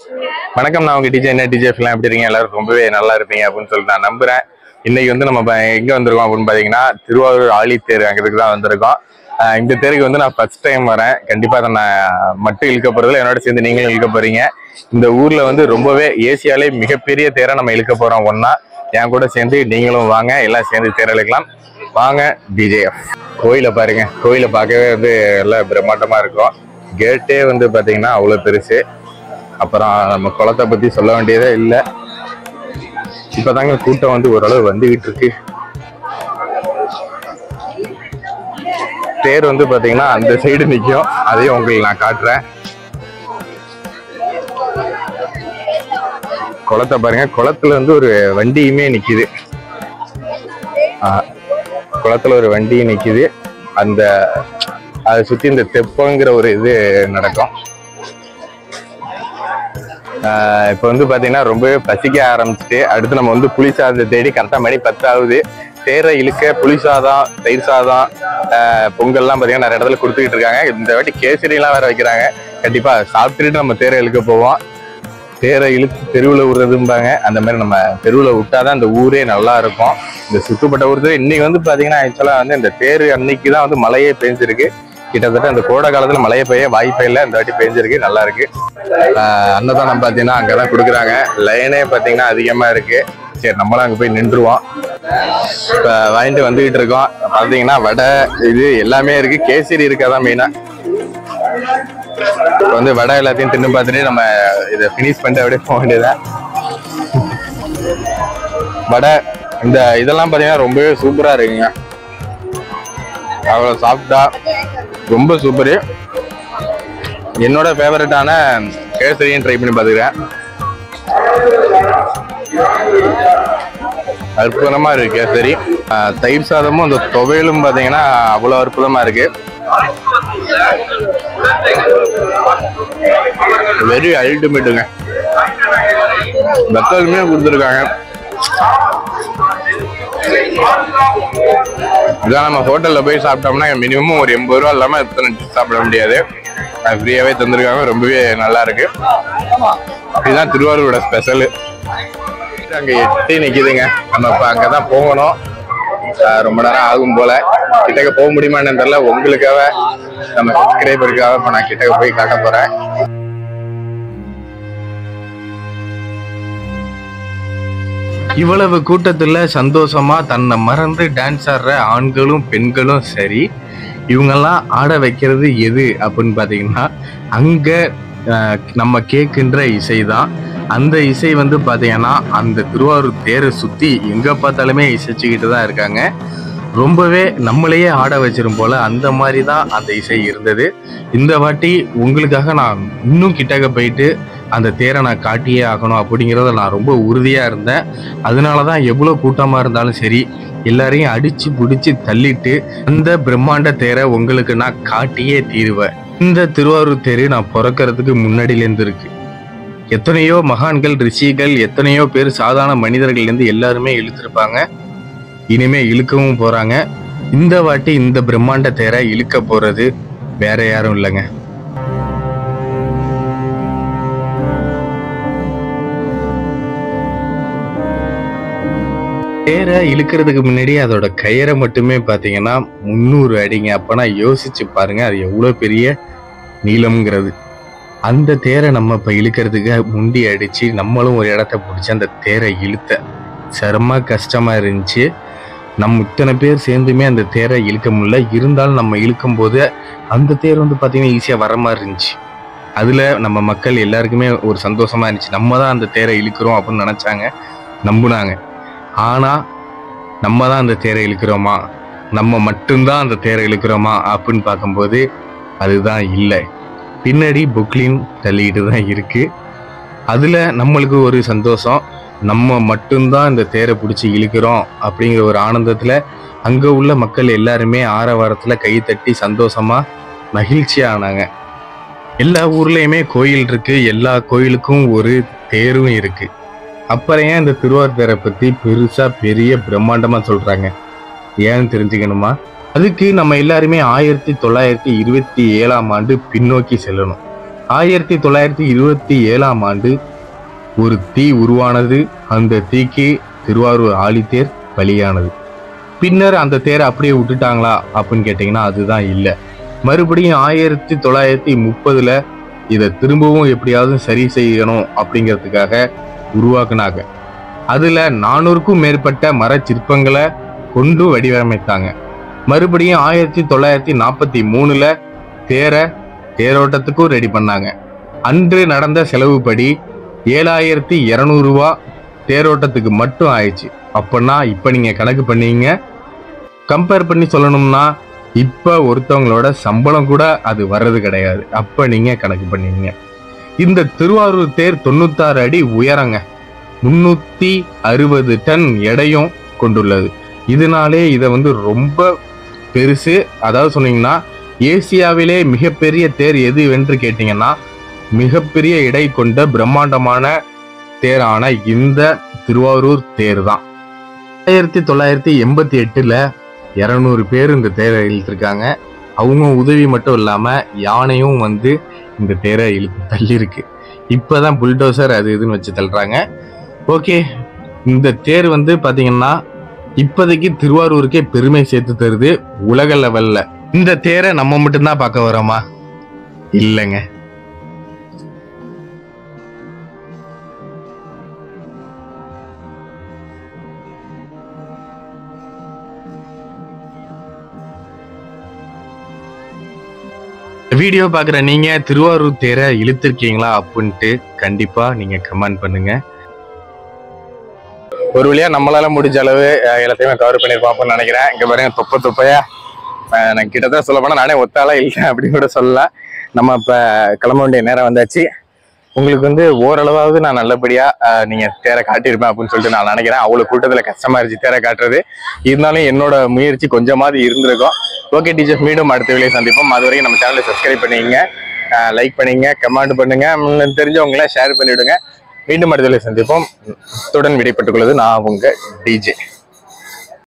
வணக்கம், நான் உங்க டிஜே. என்ன டிஜேஃப் எல்லாம் எப்படி இருக்கீங்க? எல்லாரும் ரொம்பவே நல்லா இருப்பீங்க அப்படின்னு சொல்லிட்டு நான் நம்புறேன். இன்னைக்கு வந்து நம்ம எங்க வந்திருக்கோம் அப்படின்னு பாத்தீங்கன்னா, திருவாரூர் ஆழித்தேர் அங்கிறதுக்கு தான் வந்திருக்கோம். இந்த தேருக்கு வந்து நான் ஃபர்ஸ்ட் டைம் வரேன். கண்டிப்பா அதை நான் மட்டும் இழுக்க போறதுல என்னோட சேர்ந்து நீங்களும் இழுக்க போறீங்க. இந்த ஊர்ல வந்து ரொம்பவே ஏசியாலே மிகப்பெரிய தேரை நம்ம இழுக்க போறோம். ஒன்னா என் கூட சேர்ந்து நீங்களும் வாங்க, எல்லாம் சேர்ந்து தேர் இழுக்கலாம். வாங்க டிஜேஎஃப். கோயிலை பாருங்க, கோயிலை பார்க்கவே வந்து எல்லாம் பிரம்மாண்டமா இருக்கும். கேட்டே வந்து பாத்தீங்கன்னா அவ்வளவு பெருசு. அப்புறம் நம்ம குளத்தை பத்தி சொல்ல வேண்டியதே இல்லை. இப்பதாங்க கூட்டம் வந்து ஓரளவு வந்துகிட்டு இருக்கு. தேர் வந்து பாத்தீங்கன்னா அந்த சைடு நிற்கும். அதையும் உங்களுக்கு நான் காட்டுறேன். குளத்தை பாருங்க, குளத்துல வந்து ஒரு வண்டியுமே நிக்குது. குளத்துல ஒரு வண்டியும் நிக்குது. அந்த அதை சுத்தி இந்த தெப்பங்கிற ஒரு இது நடக்கும். இப்போ வந்து பாத்தீங்கன்னா ரொம்பவே பசிக்க ஆரம்பிச்சுட்டு அடுத்து நம்ம வந்து புளி சாதத்தை தேடி கரெக்டா மணி 10 ஆகுது. தேரை இழுக்க புளி சாதம், தயிர் சாதம், பொங்கல்லாம் பாத்தீங்கன்னா நிறைய இடத்துல கொடுத்துக்கிட்டு இருக்காங்க. இந்த வாட்டி கேசரிலாம் வேற வைக்கிறாங்க. கண்டிப்பா சாப்பிட்டுட்டு நம்ம தேரை இழுக்க போவோம். தேரை இழுத்து தெருவில் விடுறதும்பாங்க. அந்த மாதிரி நம்ம தெருவில் விட்டாதான் இந்த ஊரே நல்லா இருக்கும். இந்த சுற்றுப்பட்ட ஊர் இன்னைக்கு வந்து பாத்தீங்கன்னா ஆக்சுவலா வந்து இந்த தேர் அன்னைக்கு தான் வந்து மழையே பெஞ்சிருக்கு. கிட்டத்தட்ட அந்த கோடை காலத்துல மழையை பெய்ய வாய்ப்பே இல்லை. இந்த வாட்டி பெஞ்சிருக்கு, நல்லா இருக்கு. அன்னதானம் பாத்தீங்கன்னா அங்கதான் கொடுக்குறாங்க. லைனே பாத்தீங்கன்னா அதிகமா இருக்கு. சரி, நம்மளும் அங்க போய் நின்றுவோம். இப்ப வாங்கிட்டு வந்துகிட்டு இருக்கோம். பாத்தீங்கன்னா வடை இது எல்லாமே இருக்கு. கேசரி இருக்காதான் மெயினா. இப்ப வந்து வடை எல்லாத்தையும் தின்னு பார்த்துட்டு நம்ம இதை பினிஷ் பண்ணிட்டு அப்படியே போக வேண்டியதான். வடை இந்த இதெல்லாம் பாத்தீங்கன்னா ரொம்பவே சூப்பரா இருக்குங்க. அவ்வளவு சாப்பிட்டா ரொம்ப சூப்பரு. என்னோட ஃபேவரட்டான கேசரியும் ட்ரை பண்ணி பார்த்துக்கிறேன். அற்புதமா இருக்கு கேசரி. தயிர் சாதமும் அந்த துவையலும் பாத்தீங்கன்னா அவ்வளவு அற்புதமா இருக்கு. வெரி அல்டிமேட்டுங்க. வெத்தலுமே கொடுத்துருக்காங்க. இதான் நம்ம ஹோட்டல்ல போய் சாப்பிட்டோம்னா மினிமம் ஒரு 80 ரூபா இல்லாம இத்தனை சாப்பிட முடியாது. ஃப்ரீயாவே தந்துருக்காங்க. ரொம்பவே நல்லா இருக்கு. இதுதான் திருவாரூரோட ஸ்பெஷல். அங்க எட்டி நிக்குதுங்க. நம்ம இப்ப அங்கதான் போகணும். ரொம்ப நேரம் ஆகும் போல. கிட்டக்க போக முடியுமான்னு தெரியல. உங்களுக்காக நம்ம சப்ஸ்கிரைபருக்காக இப்ப நான் கிட்டக்க போய் காட்ட போறேன். இவ்வளவு கூட்டத்துல சந்தோஷமா தன்னை மறந்து டான்ஸ் ஆடுற ஆண்களும் பெண்களும் சரி. இவங்கெல்லாம் ஆட வைக்கிறது எது அப்படின்னு பாத்தீங்கன்னா அங்க நம்ம கேட்கின்ற இசைதான். அந்த இசை வந்து பாத்தீங்கன்னா அந்த திருவாரூர் தேரை சுத்தி எங்க பார்த்தாலுமே இசைச்சுக்கிட்டு தான் இருக்காங்க. ரொம்பவே நம்மளையே ஆட வச்சிரும் போல அந்த மாதிரி தான் அந்த இசை இருந்தது. இந்த வாட்டி உங்களுக்காக நான் இன்னும் கிட்டக்க போயிட்டு அந்த தேரை நான் காட்டியே ஆகணும் அப்படிங்கிறத நான் ரொம்ப உறுதியா இருந்தேன். அதனாலதான் எவ்வளவு கூட்டமா இருந்தாலும் சரி எல்லாரையும் அடிச்சு பிடிச்சு தள்ளிட்டு அந்த பிரம்மாண்ட தேரை உங்களுக்கு நான் காட்டியே தீருவேன். இந்த திருவாரூர் தேரு நான் பிறக்கிறதுக்கு முன்னாடியிலேருந்து இருக்கு. எத்தனையோ மகான்கள், ரிஷிகள், எத்தனையோ பேர் சாதாரண மனிதர்கள் இருந்து எல்லாருமே இழுத்திருப்பாங்க. இனிமே இழுக்கவும் போறாங்க. இந்த வாட்டி இந்த பிரம்மாண்ட தேரை இழுக்க போறது வேற யாரும் இல்லைங்க. தேரை இழுக்கிறதுக்கு முன்னாடி அதோட கயிறை மட்டுமே பாத்தீங்கன்னா 300 அடிங்க. அப்பனா யோசிச்சு பாருங்க அது எவ்வளவு பெரிய நீளம்ங்கிறது. அந்த தேரை நம்ம இப்ப இழுக்கிறதுக்கு முண்டி அடிச்சு நம்மளும் ஒரு இடத்த பிடிச்சி அந்த தேரை இழுத்த செம கஷ்டமா இருந்துச்சு. நம்ம இத்தனை பேர் சேர்ந்துமே அந்த தேரை இழுக்க முடியல. இருந்தாலும் நம்ம இழுக்கும் போது அந்த தேர் வந்து பாத்தீங்கன்னா ஈஸியா வர மாதிரி இருந்துச்சு. அதுல நம்ம மக்கள் எல்லாருக்குமே ஒரு சந்தோஷமா இருந்துச்சு. நம்ம தான் அந்த தேரை இழுக்கிறோம் அப்படின்னு நினைச்சாங்க, நம்புனாங்க. ஆனா நம்ம தான் அந்த தேரை இழுக்கிறோமா, நம்ம மட்டும்தான் அந்த தேரை இழுக்கிறோமா அப்படின்னு பார்க்கும்போது அதுதான் இல்லை. பின்னாடி புக்லின் தள்ளிக்கிட்டு தான் இருக்கு. அதுல நம்மளுக்கு ஒரு சந்தோஷம். நம்ம மட்டும்தான் இந்த தேரை பிடிச்சி இழுக்கிறோம் அப்படிங்கிற ஒரு ஆனந்தத்துல அங்க உள்ள மக்கள் எல்லாருமே ஆரவாரத்துல கை தட்டி சந்தோஷமா மகிழ்ச்சியா ஆனாங்க. எல்லா ஊர்லயுமே கோயில் இருக்கு. எல்லா கோயிலுக்கும் ஒரு தேரும் இருக்கு. அப்புறம் ஏன் இந்த திருவாரூர் தேரை பத்தி பெருசா பெரிய பிரம்மாண்டமா சொல்றாங்க? ஏன்னு தெரிஞ்சுக்கணுமா? அதுக்கு நம்ம எல்லாருமே 1927 பின்னோக்கி செல்லணும். 1927ஆம் ஆண்டு ஒரு தீ உருவானது. அந்த தீக்கு திருவாரூர் ஆழித்தேர் பலியானது. பின்னர் அந்த தேரை அப்படியே விட்டுட்டாங்களா அப்படின்னு கேட்டீங்கன்னா அதுதான் இல்லை. மறுபடியும் 1930ல இதை திரும்பவும் எப்படியாவது சரி செய்யணும் அப்படிங்கிறதுக்காக உருவாக்குனாங்க. அதுல 400க்கும் மேற்பட்ட மர சிற்பங்களை கொண்டு வடிவமைத்தாங்க. மறுபடியும் 1943ல தேரோட்டத்துக்கும் ரெடி பண்ணாங்க. அன்று நடந்த செலவுப்படி 7200 ரூபா தேரோட்டத்துக்கு மட்டும் ஆயிடுச்சு. அப்பன்னா இப்ப நீங்க கணக்கு பண்ணீங்க, கம்பேர் பண்ணி சொல்லணும்னா இப்ப ஒருத்தவங்களோட சம்பளம் கூட அது வர்றது கிடையாது. அப்ப நீங்க கணக்கு பண்ணீங்க. இந்த திருவாரூர் தேர் 96 அடி உயரங்க, 360 டன் எடையும் கொண்டுள்ளது. இதனாலே இதை ரொம்ப பெருசு. அதாவது சொன்னீங்கன்னா ஏசியாவிலே மிகப்பெரிய தேர் எது என்று கேட்டீங்கன்னா மிகப்பெரிய எடை கொண்ட பிரம்மாண்டமான தேரான இந்த திருவாரூர் தேர் தான். 1988ல 200 பேர் இந்த தேரை இழுத்துருக்காங்க. அவங்க உதவி மட்டும் இல்லாம யானையும் இந்த தேரை இழுத்து தள்ளி இருக்கு. இப்பதான் புல்டோசர் அது இதுன்னு வச்சு தள்ளுறாங்க. ஓகே, இந்த தேர் பாத்தீங்கன்னா இப்போதைக்கு திருவாரூருக்கே பெருமை சேர்த்து தருது உலக லெவல்ல. இந்த தேரை நம்ம மட்டும்தான் பார்க்க வரோமா? இல்லைங்க. வீடியோ பாக்குற நீங்க திருவாரூர் தேரை இழுத்திருக்கீங்களா அப்படின்ட்டு கண்டிப்பா நீங்க கமெண்ட் பண்ணுங்க. ஒரு வழியா நம்மளால முடிஞ்ச அளவு எல்லாத்தையுமே கவர் பண்ணிருப்போம் அப்படின்னு நினைக்கிறேன். இங்க பாருங்க, தொப்பையா நான் கிட்டத்தட்ட சொல்ல போனா நானே ஒத்தாளா இல்லை அப்படின்னு கூட சொல்லலாம். நம்ம இப்ப கிளம்ப வேண்டிய நேரம் வந்தாச்சு. உங்களுக்கு ஓரளவாவது நான் நல்லபடியா நீங்க தேரை காட்டியிருப்பேன் அப்படின்னு சொல்லிட்டு நான் நினைக்கிறேன். அவ்வளவு கூட்டத்துல கஷ்டமா இருந்துச்சு தேரை காட்டுறது. இருந்தாலும் என்னோட முயற்சி கொஞ்சமாவது இருந்திருக்கும். ஓகே டீச்சர்ஸ், மீண்டும் அடுத்த வேலையை சந்திப்போம். அது வரைக்கும் நம்ம சேனலை சப்ஸ்கிரைப் பண்ணிங்க, லைக் பண்ணுங்க, கமெண்ட் பண்ணுங்க, தெரிஞ்சவங்கள ஷேர் பண்ணிவிடுங்க. மீண்டும் அடுத்த வேலையை சந்திப்போம். இத்துடன் விடைபெற்றுக் கொள்வது நான் உங்க டிஜே.